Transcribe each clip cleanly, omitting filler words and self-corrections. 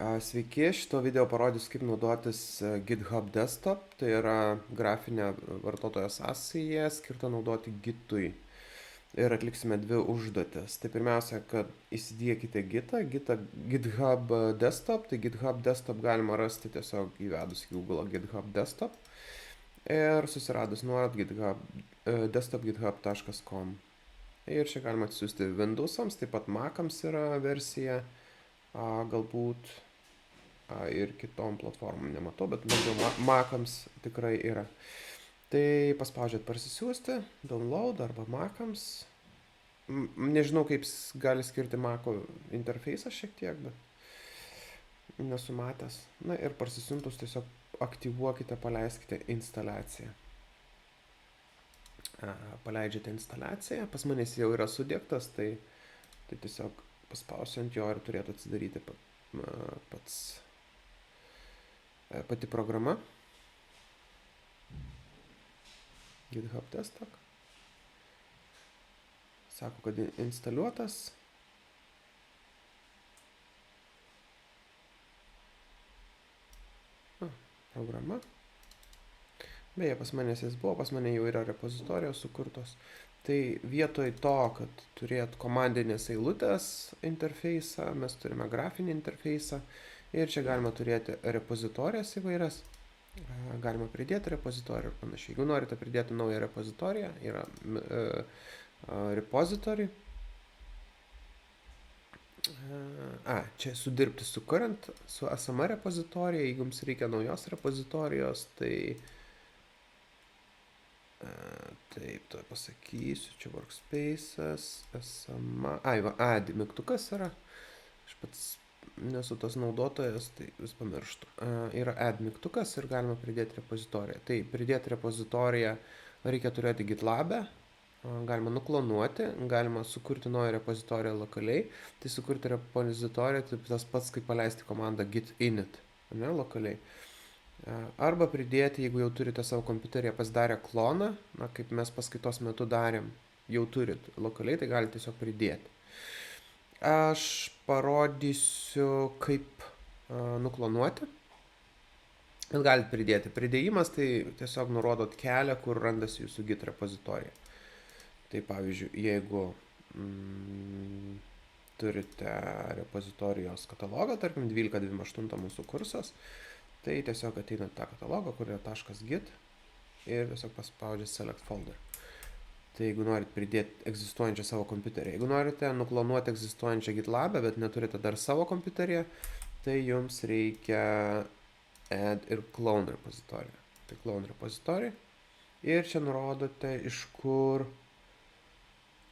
Sveiki, šito video parodys, kaip naudotis GitHub Desktop, tai yra grafinė vartotojo sąsaja skirta naudoti Gitui. Ir atliksime dvi užduotis. Tai pirmiausia, kad įsidiekite GitHub Desktop, tai GitHub Desktop galima rasti tiesiog įvedus į Google GitHub Desktop ir susiradus nuorodą desktop.github.com. Ir čia galima atsiųsti Windows'ams, taip pat Mac'ams yra versija. Galbūt ir kitom platformom nematau, bet Mac'ams tikrai yra. Tai paspaudžiat parsisiųsti, download arba Mac'ams. Nežinau, kaip gali skirti Mac'o interfejsą šiek tiek, bet nesu matęs. Na ir parsisiuntus tiesiog aktyvuokite, paleiskite instaliaciją. Paleidžiate instaliaciją, pas manęs jau yra sudėktas, tai tiesiog paspausiu ant jo ir turėtų atsidaryti pati programa. GitHub Desktop. Sako, kad instaliuotas. Programa. Beje, pas manęs jis buvo, pas mane jau yra repozitorijos sukurtos. Tai vietoj to, kad turėt komandinės eilutės interfejsą, mes turime grafinį interfejsą ir čia galima turėti repozitorijas įvairias. Galima pridėti repozitoriją ir panašiai. Jeigu norite pridėti naują repozitoriją, yra repository. Čia sudirbti su current, su esama repozitorija. Jeigu jums reikia naujos repozitorijos, tai taip, to pasakysiu, čia workspace'as, esama, add mygtukas yra, aš pats nesu tas naudotojas, tai vis pamirštu. Yra add mygtukas ir galima pridėti repozitoriją. Tai pridėti repozitoriją reikia turėti GitLab'e, galima nuklonuoti, galima sukurti naują repozitoriją lokaliai. Tai sukurti repozitoriją, tai tas pats, kaip paleisti komandą git init, ne, lokaliai. Arba pridėti, jeigu jau turite savo kompiuteryje pasidarę kloną, kaip mes paskaitos metu darėm, jau turit lokaliai, tai galite tiesiog pridėti. Aš parodysiu, kaip nuklonuoti. Ir galite pridėti. Pridėjimas tai tiesiog nurodot kelią, kur randasi jūsų git repozitorija. Tai pavyzdžiui, jeigu turite repozitorijos katalogą, tarkim 12.28 mūsų kursas, tai tiesiog ateina tą katalogą, kur yra .git ir tiesiog paspaudžia select folder. Tai jeigu norit pridėti egzistuojančią savo kompiuterį, jeigu norite nuklonuoti egzistuojančią GitLab'e, bet neturite dar savo kompiuteryje, tai jums reikia add ir clone repozitoriją. Tai clone repozitoriją. Ir čia nurodote, iš kur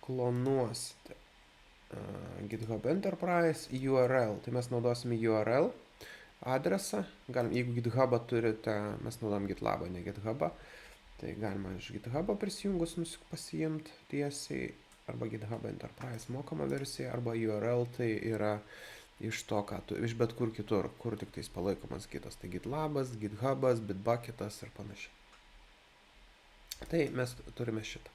klonuosite. GitHub Enterprise URL. Tai mes naudosime URL adresą. Jeigu GitHub'ą turite, mes naudojam GitLab'ą, ne GitHub'ą, tai galima iš GitHub'o prisijungus pasiimti tiesiai, arba GitHub Enterprise mokama versija, arba URL tai yra iš to, iš bet kur kitur, kur tik tais palaikomas Gitas. Tai GitLab'as, GitHub'as, Bitbucket'as ir panašiai. Tai mes turime šitą.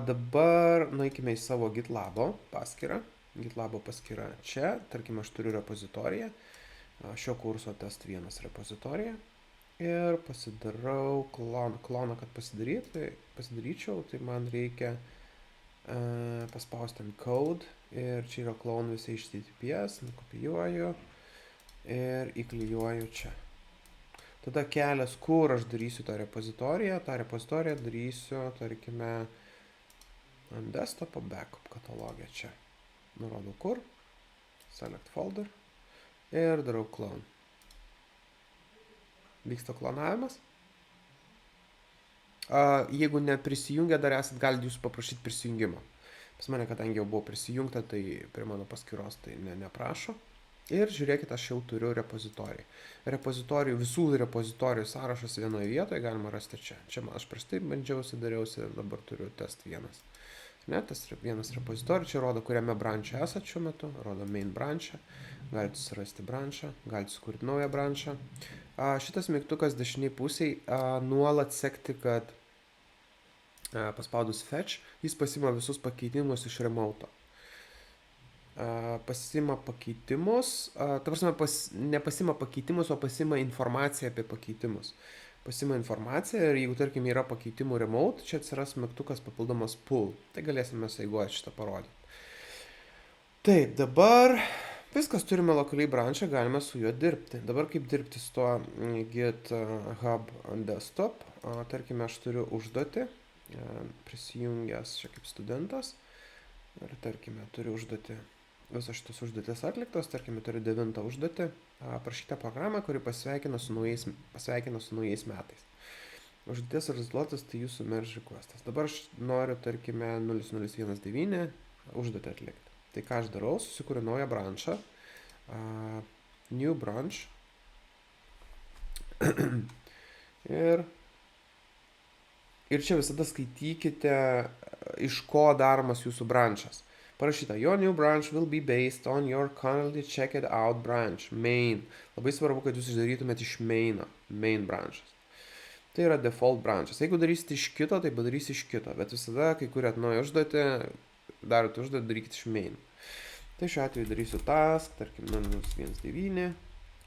Dabar nueikime į savo GitLab'o paskyrą. GitLab'o paskyra čia, tarkim, aš turiu repozitoriją. Šio kurso test 1 repozitoriją ir pasidarau kloną, kad pasidaryčiau, tai man reikia paspausti ant code ir čia yra clone visi HTTPS, nukopijuoju ir įklijuoju čia. Tada kelias, kur aš darysiu tą repozitoriją darysiu, tarkime, ant desktopo backup katalogę čia. Nurodau kur, select folder. Ir darau clone. Vyksta klonavimas. Jeigu neprisijungę dar esat, galite jūs paprašyti prisijungimo. Pas mane, kadangi jau buvo prisijungta, tai prie mano paskyros tai neprašo. Ir žiūrėkit, aš jau turiu repozitoriją. Visų repozitorijų sąrašas vienoje vietoje galima rasti čia. Čia aš prieš tai bandžiausi, dariausi, dabar turiu test 1. Ne, tas vienas repozitorius, čia rodo, kuriame branche esat šiuo metu, rodo main branche, galite susirasti branchą, galite sukurti naują branchą. Šitas mygtukas dešiniai pusiai nuolat sekti, kad paspaudus fetch, jis pasima visus pakeitimus iš remoto. pasima pakeitimus, ta prasme, nepasima pakeitimus, o pasima informaciją apie pakeitimus. Pasima informaciją ir jeigu, tarkim, yra pakeitimų remote, čia atsiras mygtukas papildomas pull. Tai galėsime eigoje šitą parodyti. Taip, dabar viskas, turime lokaliai branchą, galime su juo dirbti. Dabar kaip dirbti su tuo GitHub desktop. Tarkime, aš turiu užduotį, prisijungęs čia kaip studentas. Ir tarkime, turiu užduotį, visos šitos užduotės atliktos, tarkime, turiu 9 užduotį, parašytą programą, kuri pasveikina su naujais metais. Užduotės rezultatas tai jūsų merge requestas. Dabar aš noriu, tarkime, 0019 užduotį atlikti. Tai ką aš darau, susikuriu naują branchą, new branch ir čia visada skaitykite, iš ko daromas jūsų branchas. Parašyta, your new branch will be based on your currently checked out branch, main. Labai svarbu, kad jūs išdarytumėte iš main branchas. Tai yra default branchas. Jeigu darysite iš kito, tai padarysite iš kito, bet visada, kai kuriat naują užduotį, darote užduotį, darykite iš main. Tai šiuo atveju darysiu task, tarkim, 0019,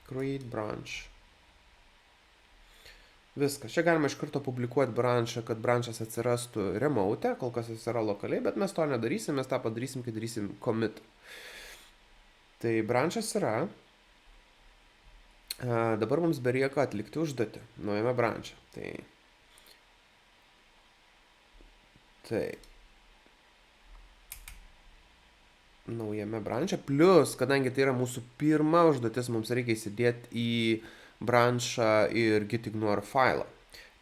create branch. Viskas. Čia galima iš karto publikuoti branchą, kad branchas atsirastų remote, kol kas jis yra lokaliai, bet mes to nedarysim, mes tą padarysim, kai darysim commit. Tai branchas yra. Dabar mums belieka atlikti užduotį naujame branche. Tai naujame branche, plus, kadangi tai yra mūsų pirma užduotis, mums reikia įsidėti į branchą ir gitignore failą.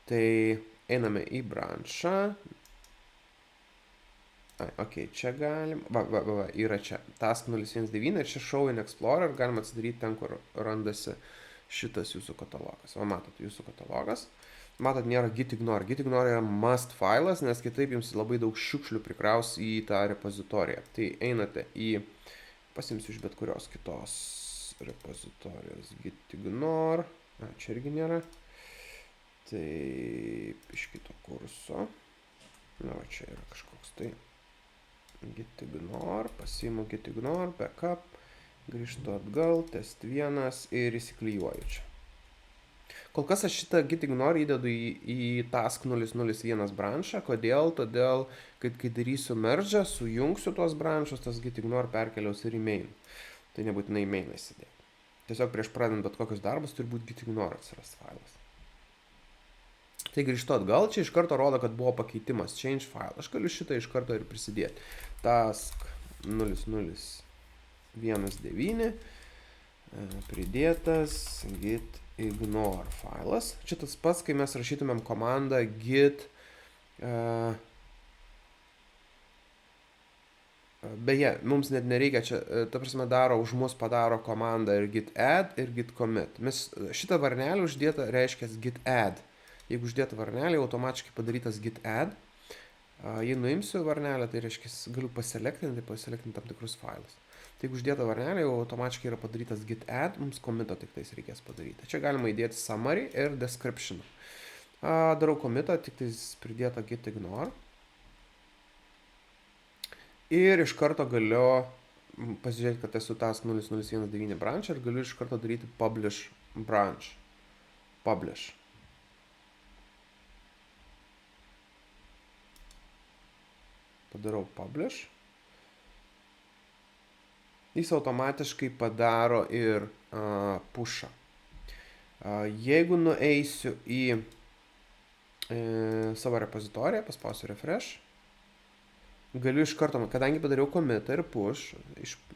Tai einame į branchą. Čia galim. Yra čia. Task 019 ir čia show in Explorer. Galima atsidaryti ten, kur randasi šitas jūsų katalogas. Matot, jūsų katalogas. Matot, nėra gitignore. Gitignore yra must failas, nes kitaip jums labai daug šiukšlių prikraus į tą repozitoriją. Tai einate į, pasimsiu iš bet kurios kitos repozitorijos gitignore. Čia irgi nėra. Taip, iš kito kurso. Čia yra kažkoks tai gitignore, pasiimu gitignore, backup, grįžtu atgal, test 1 ir įsiklijuoju čia. Kol kas aš šitą gitignore įdedu į task 001 branchą. Kodėl? Todėl, kad kai darysiu merge, sujungsiu tuos branchus, tas gitignore perkeliaus ir į main. Tai nebūtinai main įsidėti. Tiesiog prieš pradedant bet kokius darbus turi būti gitignore atsiras failas. Tai grįžtu atgal, čia iš karto rodo, kad buvo pakeitimas change file. Aš galiu šitą iš karto ir prisidėti. Task 0019 pridėtas gitignore failas. Čia tas pats, kai mes rašytumėm komandą git. Beje, mums net nereikia čia, ta prasme už mus padaro komandą ir git add ir git commit. Mes šitą varnelį uždėtą reiškia git add. Jeigu uždėta varnelė, automatiškai padarytas git add. Jei nuimsiu varnelę, tai reiškia, galiu paselektinti tam tikrus failus. Tai jeigu uždėta varnelė, jau automatiškai yra padarytas git add, mums commito tik tais reikės padaryti. Čia galima įdėti summary ir description. Darau commitą, tik tais pridėta gitignore. Ir iš karto galiu pasižiūrėti, kad esu task 0019 branch ir galiu iš karto daryti publish branch. Publish. Padarau publish. Jis automatiškai padaro ir pushą. Jeigu nueisiu į savo repozitoriją, paspausiu refresh, galiu iš karto, kadangi padariau commitą ir push,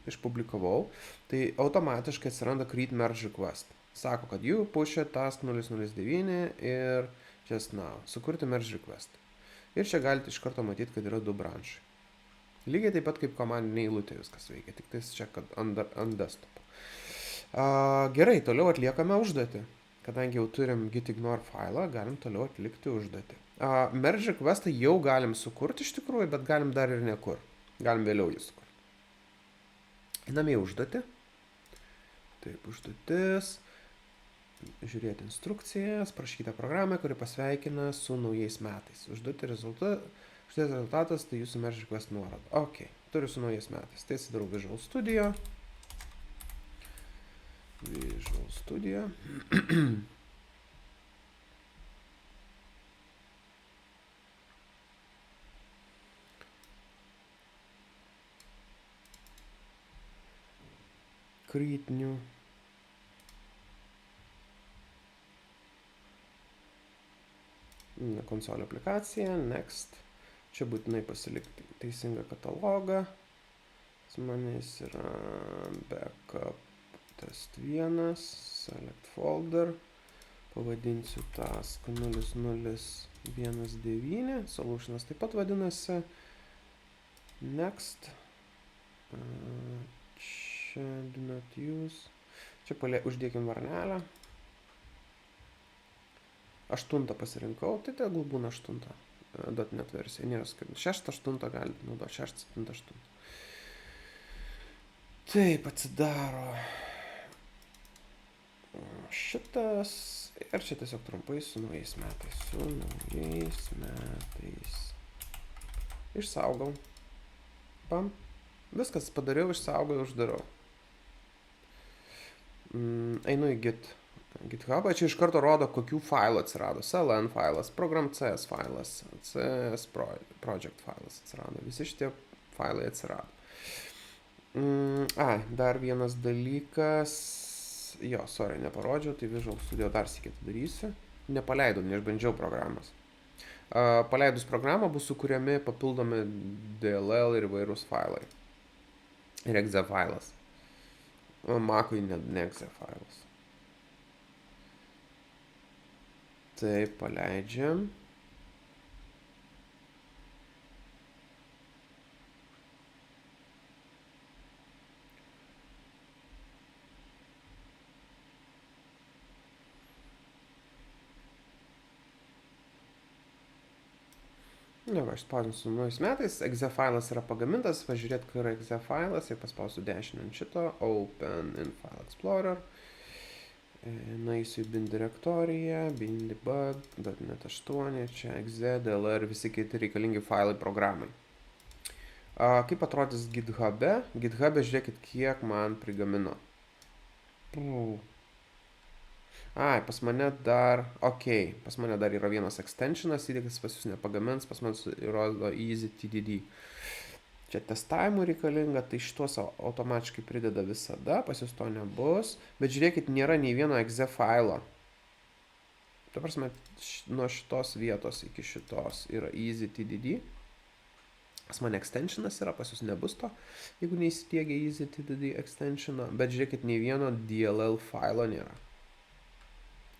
išpublikavau, tai automatiškai atsiranda create merge request. Sako, kad you push'e task 009 ir just now. Sukurti merge request. Ir čia galite iš karto matyti, kad yra 2 branchai. Lygiai taip pat kaip komandinė eilutė viskas veikia, tik tais čia, kad ant desktop. Gerai, toliau atliekame užduotį. Kadangi jau turim gitignore failą, galim toliau atlikti užduotį. Merge requestą jau galim sukurti iš tikrųjų, bet galim dar ir nekur. Galim vėliau jį sukurti. Einame į užduotį. Taip, užduotis. Žiūrėti instrukcijas, prašykite programą, kuri pasveikina su naujais metais. Užduoti rezultatas, tai jūsų merge request nuoroda. Ok, turiu su naujais metais. Tai atsidarau Visual Studio. Visual Studio. Create new. Konsolio aplikacija, next. Čia būtinai pasilikti teisingą katalogą. Manęs yra backup test 1, select folder. Pavadinsiu task 0019, solutionas taip pat vadinasi. Next. Čia do not use. Čia uždėkim varnelę. 8 pasirinkau, tai tegul būna 8. .NET versija, nėra skirtumų. 6, 8 galite naudoti, 6, 7, 8. Taip, atsidaro šitas. Ir čia tiesiog trumpai su naujais metais. Su naujais metais. Išsaugau. Pam. Viskas padariau, išsaugau, uždarau. Einu į GitHub, čia iš karto rodo, kokių failų atsirado. CLN failas, program CS failas, CS project failas atsirado. Visi šitie failai atsirado. Dar vienas dalykas. Jo, sorry, neparodžiau, tai Visual Studio dar sykį darysiu. Nepaleidau, neišbandžiau programos. Paleidus programą bus sukuriami papildomi DLL ir įvairūs failai. Ir exe failas. Mac'ui ne exe failas. Taip, paleidžiam. Aš spausinsiu naujais metais. Exe failas yra pagamintas. Pažiūrėt, kur yra exe failas. Ir paspausiu dešinę ant šito. Open in File Explorer. Nueisiu į bin direktoriją, bin debug, .NET 8, čia exe, DLR, visi kiti reikalingi failai programai. Kaip atrodys GitHub'e? GitHub'e žiūrėkit, kiek man prigamino. Pas mane dar, pas mane dar yra vienas extensionas, įdėkis pas jūs nepagamins, pas man įrodo easy TDD. Čia testavimų reikalinga, tai šitos automatiškai prideda visada, pas jūs to nebus. Bet žiūrėkit, nėra nei vieno exe failo. Ta prasme, nuo šitos vietos iki šitos yra easy TDD. Pas man extensionas yra, pas jūs nebus to, jeigu neįsidiegia easy TDD extensiono. Bet žiūrėkit, nei vieno DLL failo nėra.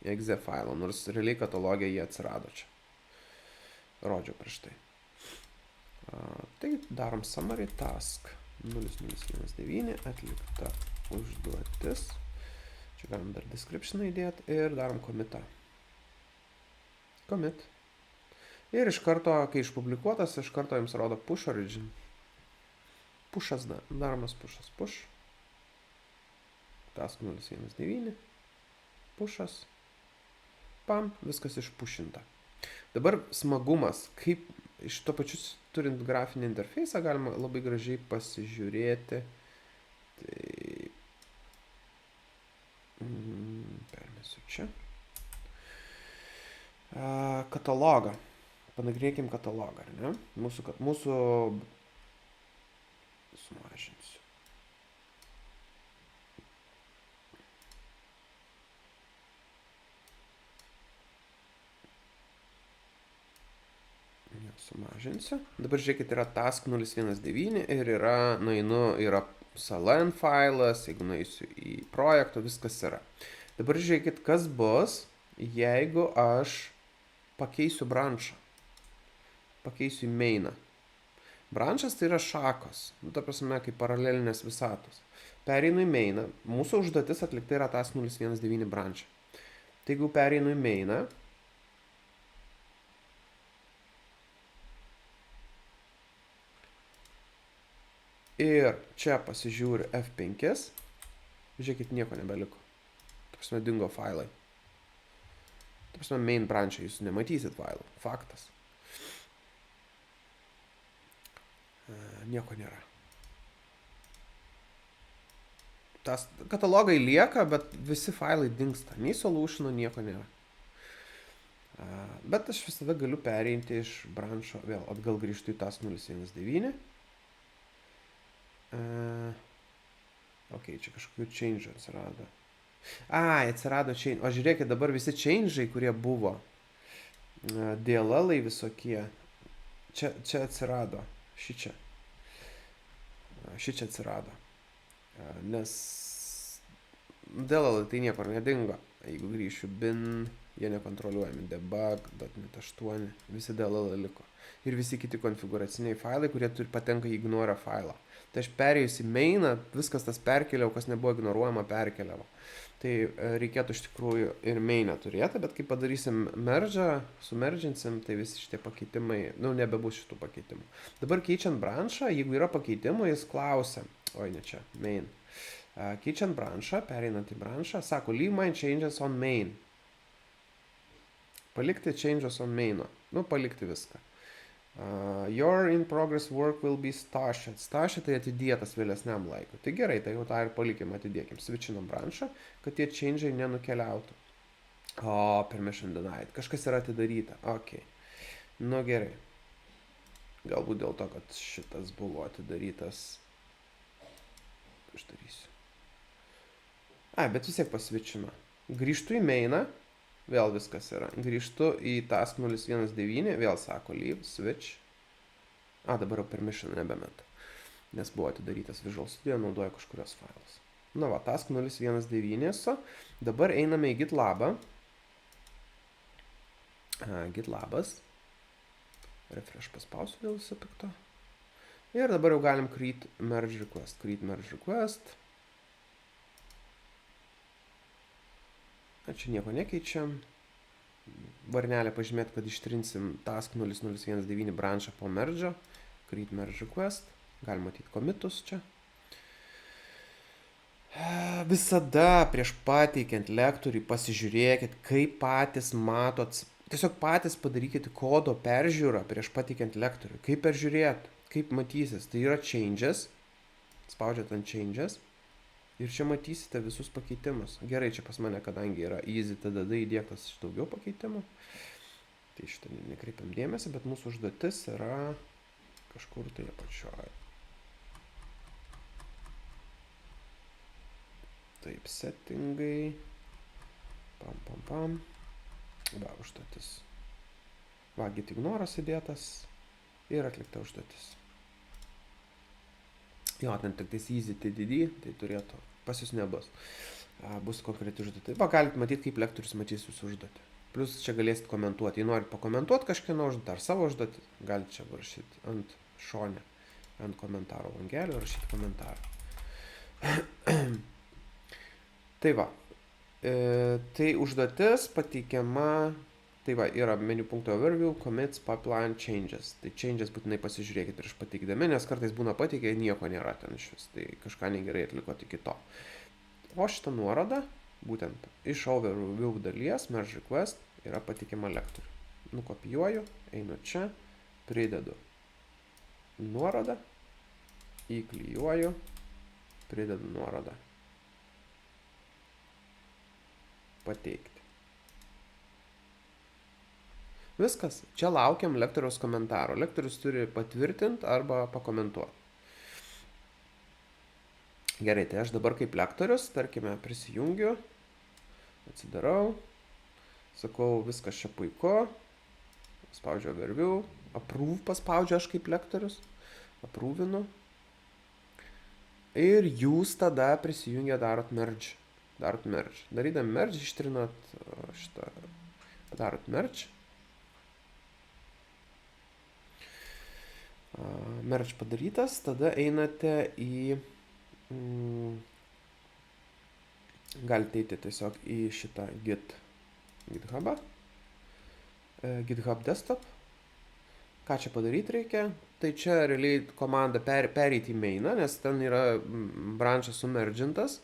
Exe failo, nors realiai katalogija jie atsirado čia. Rodžiau prieš tai. Tai darom summary task 0019 atlikta užduotis. Čia galim dar description įdėti ir darom commit'ą. Commit. Ir iš karto, kai išpublikuotas, iš karto jums rodo push origin. Pushas, daromas pushas. Push. Task 019. Pushas. Pam, viskas išpušinta. Dabar smagumas, kaip iš to pačius turint grafinį interfeisą galima labai gražiai pasižiūrėti. Tai permesiu čia. Katalogą. Panagrėkim katalogą, ar ne? Mūsų sumažinsiu. Sumažinsiu. Dabar žiūrėkit, yra task 019 ir yra CLN failas, jeigu nueisiu į projektą, viskas yra. Dabar žiūrėkit, kas bus, jeigu aš pakeisiu branchą. Pakeisiu į mainą. Branchas tai yra šakos, ta prasme, kaip paralelinės visatos. Pereinu į mainą, mūsų užduotis atlikta yra task 019 branchą. Tai jeigu pereinu į mainą, ir čia pasižiūriu F5, žiūrėkit, nieko nebeliko. Ta prasme, dingo failai. Ta prasme, main branch'e jūs nematysit failų. Faktas. Nieko nėra. tas katalogai lieka, bet visi failai dingsta. Nei solutionų, nieko nėra. Bet aš visada galiu pereinti iš branšo, vėl atgal grįžtu į task 019. Ok, čia kažkokių change atsirado. Atsirado change. O žiūrėkit, dabar visi change'ai, kurie buvo, DLL-ai visokie, čia atsirado. Šičia atsirado. Nes DLL tai niekur nedingo. Jeigu grįšiu bin, jie nekontroliuojami. Debug, .NET 8, visi DLL liko. Ir visi kiti konfiguraciniai failai, kurie patenka į ignore failą. Tai aš perėjus į mainą, viskas tas perkeliau, kas nebuvo ignoruojama, perkeliavo. Tai reikėtų iš tikrųjų ir mainą turėti, bet kai padarysim merge'ą, sumerginsim, tai visi šitie pakeitimai, nebebus šitų pakeitimų. Dabar keičiant branšą, jeigu yra pakeitimų, jis klausia, main. Keičiant branšą, pereinant į branšą, sako, leave my changes on main. Palikti changes on main. Palikti viską. Your in progress work will be stashed. Stashed tai atidėtas vėlesniam laikui. Tai gerai, tai jau tą ir palikim, atidėkim. Switchinam branšą, kad tie change'ai nenukeliautų. Permission denied. Kažkas yra atidaryta. Ok. Gerai. Galbūt dėl to, kad šitas buvo atidarytas. Aš darysiu. Bet vis tiek paswitchino. Grįžtu į mainą. Vėl viskas yra. Grįžtu į task 019, vėl sako leave, switch. Dabar jau permission nebemeta. Nes buvo atidarytas Visual Studio, naudoja kažkurios failus. Task 019. Dabar einame į GitLabą. GitLabas. Refresh paspausiu dėl viso pikto. Ir dabar jau galim create merge request. Create merge request. Čia nieko nekeičiam. Varnelę pažymėti, kad ištrinsim task 0019 branšą po merge'o. Create merge request. Galim matyti commitus čia. Visada prieš pateikiant lektoriui pasižiūrėkit, kaip patys matot. Tiesiog patys padarykite kodo peržiūrą prieš pateikiant lektoriui. Kaip peržiūrėt, kaip matysis. Tai yra changes. Spaudžiat ant changes. Ir čia matysite visus pakeitimus. Gerai, čia pas mane, kadangi yra easy TDD įdėktas daugiau pakeitimų. Tai šitą nekreipiam dėmesį, bet mūsų užduotis yra kažkur tai apačioje. Taip, settingai. Pam. Užduotis. Git ignoras įdėtas. Ir atlikta užduotis. Ten tik tais easy TDD, tai turėtų, pas jūs nebus. Bus konkreti užduotė. Galit matyti, kaip lektorius matys jūsų užduotį. Plus čia galėsit komentuoti. Jei norit pakomentuoti kažkieno užduotį ar savo užduotį, galite čia rašyti ant šone, ant komentaro langelio, rašyti komentarą. Tai tai užduotis pateikiama. Tai yra menu punkto overview, commits, pipeline, changes. Tai changes būtinai pasižiūrėkit prieš pateikdami, nes kartais būna pateikę, nieko nėra ten iš vis. Tai kažką negerai atlikot iki to. O šitą nuorodą, būtent iš overview dalies, merge request, yra pateikiama lektoriui. Nukopijuoju, einu čia, pridedu nuorodą, įklijuoju, pridedu nuorodą. Pateikti. Viskas. Čia laukiam lektoriaus komentaro. Lektorius turi patvirtinti arba pakomentuoti. Gerai, tai aš dabar kaip lektorius, tarkime, prisijungiu, atsidarau, sakau, viskas čia puiku, spaudžiu overview, approve paspaudžiu aš kaip lektorius, appruvinu. Ir jūs tada prisijungę darot merge. Darydami merge ištrinat šitą, padarot merge. Merge padarytas, tada einate į, galite eiti tiesiog į šitą GitHubą, GitHub desktop. Ką čia padaryti reikia? Tai čia realiai komanda pereiti į mainą, nes ten yra branšas sumergintas,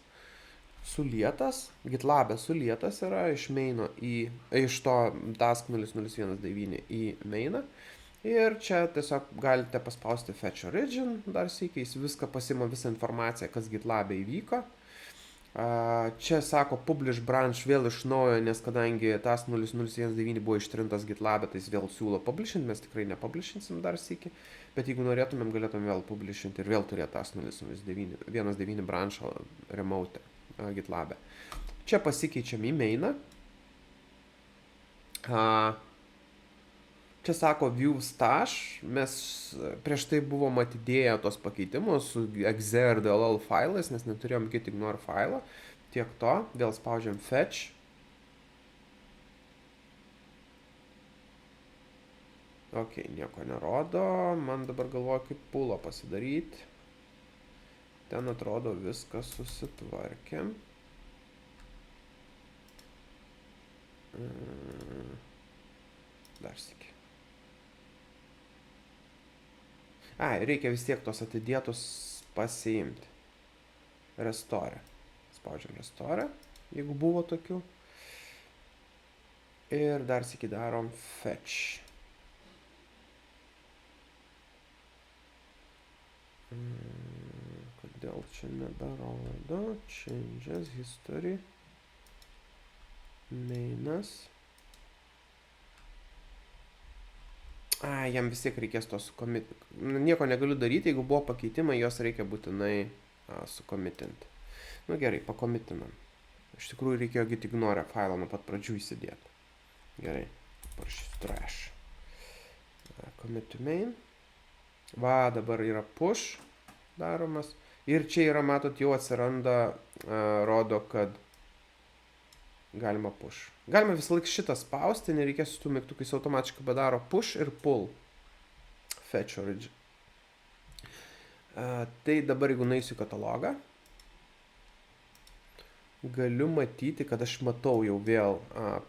sulietas, GitLab'e sulietas yra iš maino iš to task 0019 į mainą. Ir čia tiesiog galite paspausti Fetch Origin dar sykį, jis viską pasima visą informaciją, kas GitLab'e įvyko. Čia sako publish branch vėl iš naujo, nes kadangi tas 0019 buvo ištrintas GitLab, tai jis vėl siūlo publishinti, mes tikrai nepublishinsim dar sykį, bet jeigu norėtumėm, galėtumėm vėl publishinti ir vėl turėti tas 0019 branchą remote GitLab'e. Čia pasikeičiam į mainą. Čia sako view stash, mes prieš tai buvom atidėję tos pakeitimus su exe ir dll failais, nes neturėjom git ignore failą. Tiek to, vėl spaudžiam fetch. Ok, nieko nerodo, man dabar galvoju kaip pulo pasidaryti. Ten atrodo viskas susitvarkėm. Dar sykį. Reikia vis tiek tos atidėtus pasiimti. Restore. Spaudžiam restore, jeigu buvo tokių. Ir dar sykį darom fetch. Kodėl čia nedarodo? Changes history. Mainas. Jam vis tiek reikės to sukomit. Nieko negaliu daryti, jeigu buvo pakeitimai, jos reikia būtinai sukomitinti. Nu gerai, pakomitinam. Iš tikrųjų reikėjo git ignore failą nuo pat pradžių įsidėti. Gerai, parašysiu trash. Commit to main. Va, dabar yra push daromas. Ir čia yra, matot, jau atsiranda, rodo, kad galima push. Galima visą laiką šitą spausti, nereikės su tų mygtukais automatiškai padaro push ir pull. Fetch origin. Tai dabar, jeigu naisiu katalogą, galiu matyti, kad aš matau jau vėl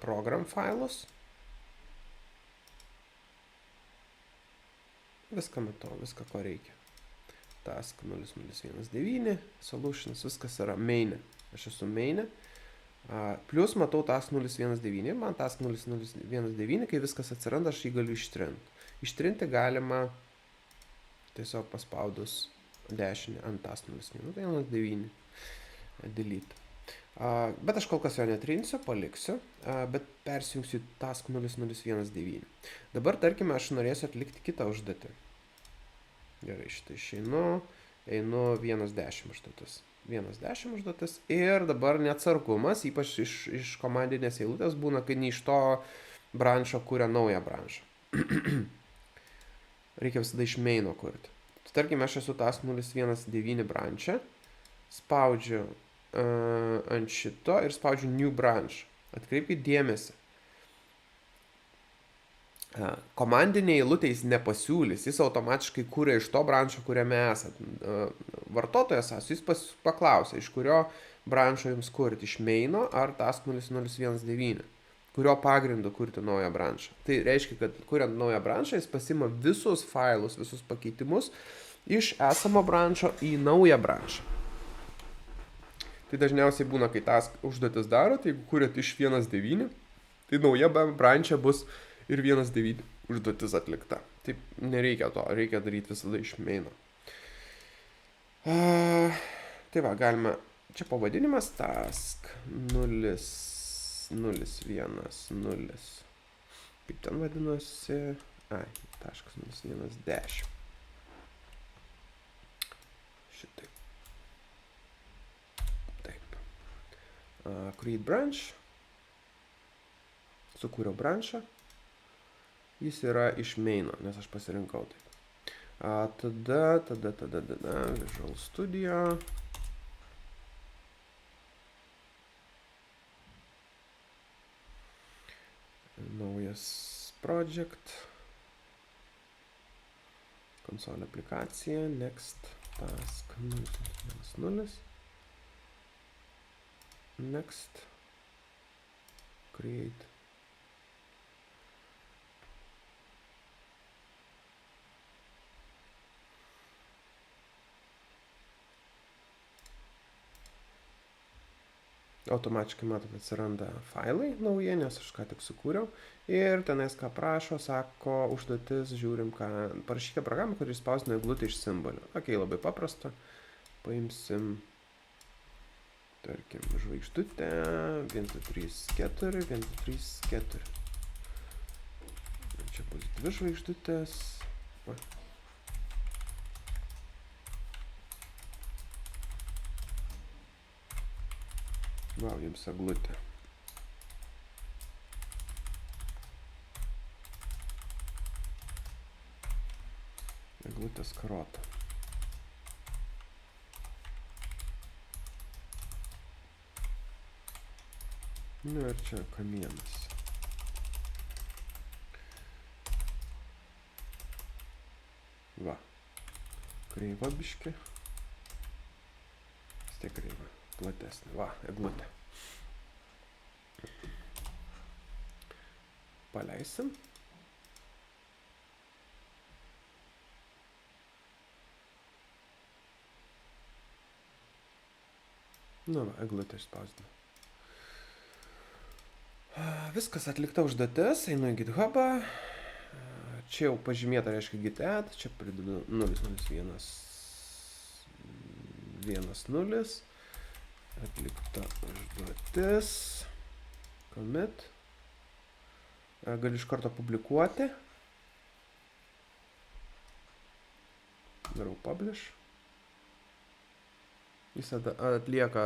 program failus. Viską matau, viską ko reikia. Task 0019, solutions, viskas yra main'e. Aš esu main'e. Plius matau task 019, man task 019, kai viskas atsiranda, aš jį galiu ištrinti. Ištrinti galima tiesiog paspaudus dešinį ant task 019, delete. Bet aš kol kas jo netrinsiu, paliksiu, bet persijungsiu task 0019. Dabar, tarkime, aš norėsiu atlikti kitą užduotį. Gerai, šitą išeinu, einu 1.10 užduotis. 1.10 užduotis ir dabar neatsargumas, ypač iš komandinės eilutės būna, kai ne iš to branšo kuria naują branšą. Reikia visada iš maino kurti. Tarkime, aš esu task 019 branšą, spaudžiu ant šito ir spaudžiu new branch. Atkreipkite dėmesį. Komandiniai eilutė jis nepasiūlys, jis automatiškai kūrė iš to branšo, kuriame esat. Vartotojas jis paklausė, iš kurio branšo jums kurti, iš maino ar task 0019, kurio pagrindu kurti naują branšą. Tai reiškia, kad kuriant naują branšą, jis pasima visus failus, visus pakeitimus iš esamo branšo į naują branšą. Tai dažniausiai būna, kai task užduotis darot, jeigu kuriat iš 1.9, tai nauja branšė bus ir 1.9 užduotis atlikta. Taip nereikia to, reikia daryti visada iš maino. Tai va, galime, čia pavadinimas task 0.0.1.0. Kaip ten vadinosi? Taškas 0.1.10. Šitaip. Taip. Create branch. Sukūriau branšą. Jis yra iš maino, nes aš pasirinkau taip. Tada Visual Studio. Naujas project. Konsolė aplikacija. Next. Task 0.0. Next. Create. Automatiškai, matot, atsiranda failai nauji, nes aš ką tik sukūriau. Ir tenais ką prašo, sako, užduotis, žiūrim, ką parašykite programą, kuri išspausdina eglutę iš simbolių. Ok, labai paprasta. Paimsim Tarkim, žvaigždutė, 1, 2, 3, 4, 1, 2, 3, 4. Čia bus 2 žvaigždutės. Va. Vau, jums eglutė. Eglutės karota. Nu ir čia kamienas. Va. Kreiva biški. Vis tiek kreiva. Platesnė. Va, eglutė. Paleisim. Nu, va, eglutė išspausdina. Viskas atlikta užduotis, einu į GitHubą. Čia jau pažymėta, reiškia git add, čia pridedu 001 10. Atlikta užduotis. Commit. Galiu iš karto publikuoti. Darau publish. Jis atlieka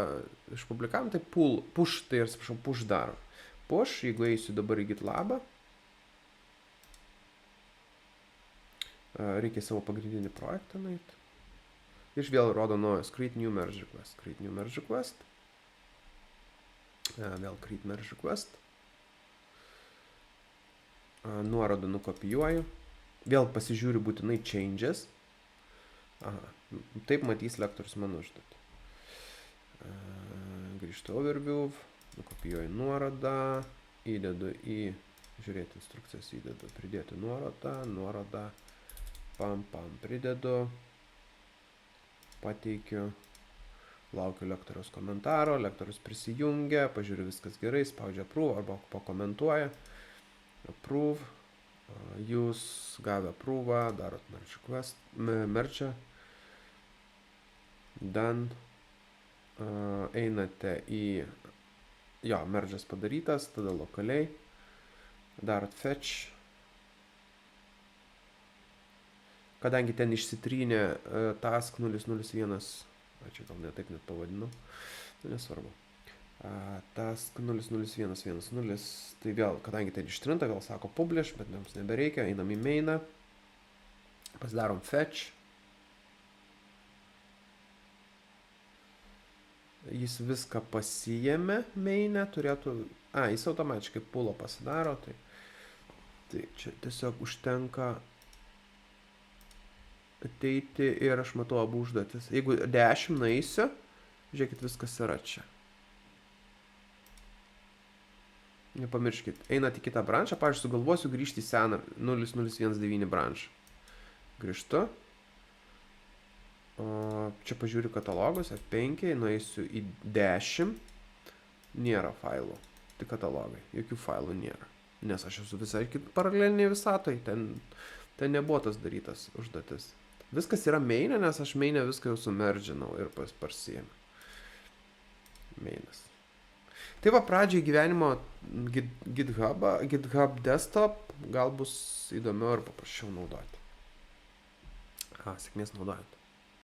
iš publikavimo, tai push, tai atsiprašau, push daro. Push, jeigu eisiu dabar į GitLabą, reikia savo pagrindinį projektą nueiti. Ir vėl rodo naujas create new merge request. Create new merge request. Vėl create merge request. Nuorodą nukopijuoju. Vėl pasižiūriu būtinai changes. Aha, taip matys lektorius mano užduotį. Grįžtu overview. Nukopijuoju nuorodą. Įdedu į, žiūrėti instrukcijas, įdedu, pridėti nuorodą. Pam, pridedu. Pateikiu. Laukiu lektoriaus komentaro. Lektorius prisijungia. Pažiūriu viskas gerai. Spaudžia approve arba pakomentuoja. Approve. Jūs gavę approve, darot merge request, merge. Done. Einate į, jo, merge'as padarytas, tada lokaliai. Darot fetch. Kadangi ten išsitrynė task 001, čia gal netaip net pavadinau, nesvarbu. Task 00110, tai vėl, kadangi ten ištrinta, vėl sako publish, bet mums nebereikia, einam į mainą, pasidarom fetch. Jis viską pasijėmė mainę, turėtų, jis automatiškai pulo pasidaro, tai čia tiesiog užtenka ateiti ir aš matau abu užduotis. Jeigu 10 naisiu, žiūrėkit, viskas yra čia. Nepamirškit, einat į kitą branšą, pavyzdžiui, sugalvosiu grįžti į seną 0019 branšą. Grįžtu. Čia pažiūriu katalogus, F5, nueisiu į 10. Nėra failų, tik katalogai, jokių failų nėra. Nes aš esu visai paralelinėje visatoje, ten nebuvo tas darytas užduotis. Viskas yra mainė, nes aš mainę viską jau sumerginau ir parsijėmiau. Mainas. Tai va, pradžiai gyvenimo GitHub desktop gal bus įdomiau ir paprasčiau naudoti. Sėkmės naudojant.